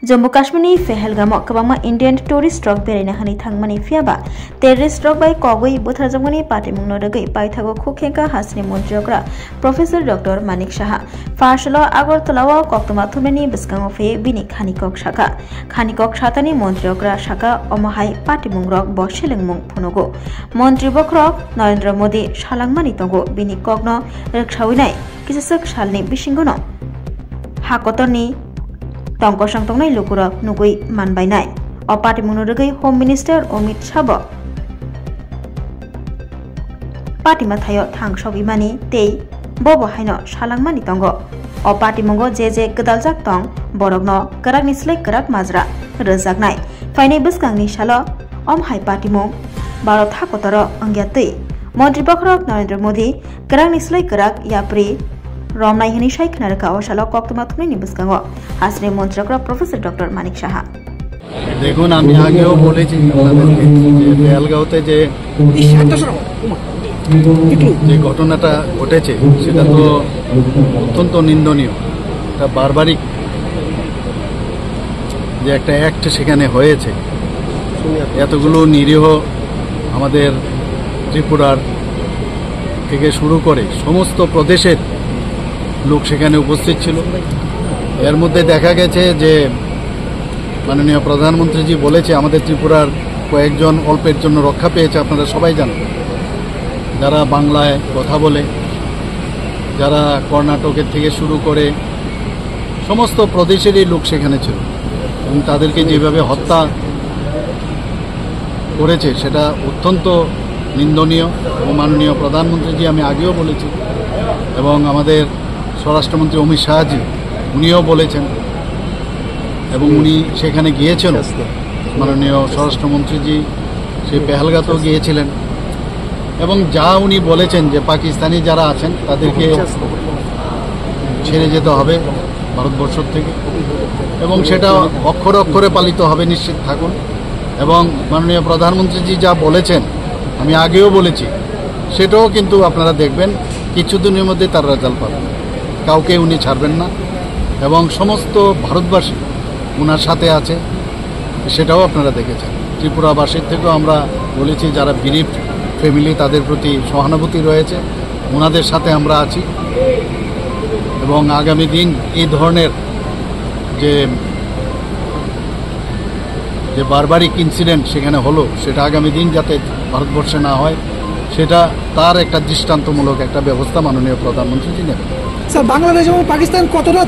जम्मू काश्मीरनि पेहेलगामाव गोबांमा इन्डियान टुरिस्ट रक बेरायनो हानाय थांमानि फियाबा टेररिस्ट रक बाय कगै बुथारजांमानि पाटिमुंनो रगै पाइथागो खुखेंका हासनि मन्त्रियग्रा प्रोफेसर डॉक्टर मानिक साहा फार्सल आगरतलाव कक्तमा थुमनि बिस्कांगो फे बिनि खानिकक सातानि मन्त्रियग्रा साका अमहाय पाटिमुं रक बसेलेंमुं फुनुगो मन्त्रि बख्रक नरेंद्र मोदी सालांमानि तंगो बिनि कग्न रक्षाविनाय किसक सालनि बिसिंगनो हाकतरनि तंकसं तंगनाय लुकुरक नुगै मानबायनाय अ पाटिमुंनो रगै होम मिनिस्टर अमित शाह पाटिमा थायो थांसबिमानि तै बबहायनो सालांमानि तंगो अ पाटिमुंगो जे गदालजाक तं बरगनो गराक निस्लै गराक माजरा रोजागनाय फाइनै बिस्कांनि सालो अमहाय पाटिमुं भारत हाकतर अंग्यातै मन्त्रि बख्रक नरेंद्र मोदी गराक निस्लै गराक याप्रि रमनाय हनी शाइखनारका अशालो कक्तमा थुमनि बिस्कांगो हासनि मन्त्रियग्रा प्रोफेसर डॉक्टर मानिक साहा দেখুন আমি আগেও বলেছি আপনাদেরকে যে পেহেলগাঁওতে যে ঘটনাটা ঘটেছে সেটা তো অত্যন্ত নিন্দনীয়, এটা বারবারিক যে একটা অ্যাক্ট সেখানে হয়েছে। এতগুলো নিরীহ আমাদের ত্রিপুরার থেকে শুরু করে সমস্ত প্রদেশের লোক সেখানে উপস্থিত ছিল। এর মধ্যে দেখা গেছে যে মাননীয় প্রধানমন্ত্রীজি বলেছে আমাদের ত্রিপুরার কয়েকজন অল্পের জন্য রক্ষা পেয়েছে। আপনারা সবাই জানেন, যারা বাংলায় কথা বলে, যারা কর্ণাটকের থেকে শুরু করে সমস্ত প্রদেশেরই লোক সেখানে ছিল এবং তাদেরকে যেভাবে হত্যা করেছে সেটা অত্যন্ত নিন্দনীয়। এবং মাননীয় প্রধানমন্ত্রীজি আমি আগেও বলেছি এবং আমাদের স্বরাষ্ট্রমন্ত্রী অমিত শাহজি উনিও বলেছেন এবং উনি সেখানে গিয়েছেন। মাননীয় স্বরাষ্ট্রমন্ত্রীজি সেই পেহেলগাঁওতেও গিয়েছিলেন এবং যা উনি বলেছেন যে পাকিস্তানি যারা আছেন তাদেরকে ছেড়ে যেতে হবে ভারতবর্ষ থেকে এবং সেটা অক্ষরে অক্ষরে পালিত হবে, নিশ্চিত থাকুন। এবং মাননীয় প্রধানমন্ত্রীজি যা বলেছেন আমি আগেও বলেছি সেটাও কিন্তু আপনারা দেখবেন কিছুদিনের মধ্যে তার রেজাল্ট পাবেন। কাউকে উনি ছাড়বেন না এবং সমস্ত ভারতবাসী ওনার সাথে আছে, সেটাও আপনারা দেখেছেন। ত্রিপুরাবাসীর থেকেও আমরা বলেছি যারা গরিব ফ্যামিলি তাদের প্রতি সহানুভূতি রয়েছে, ওনাদের সাথে আমরা আছি এবং আগামী দিন এই ধরনের যে বারবারিক ইনসিডেন্ট সেখানে হলো সেটা আগামী দিন যাতে ভারতবর্ষে না হয় সেটা তার একটা দৃষ্টান্তমূলক একটা ব্যবস্থা মাননীয় প্রধানমন্ত্রীজি নেবেন। স্যার, বাংলাদেশ এবং পাকিস্তান কতটা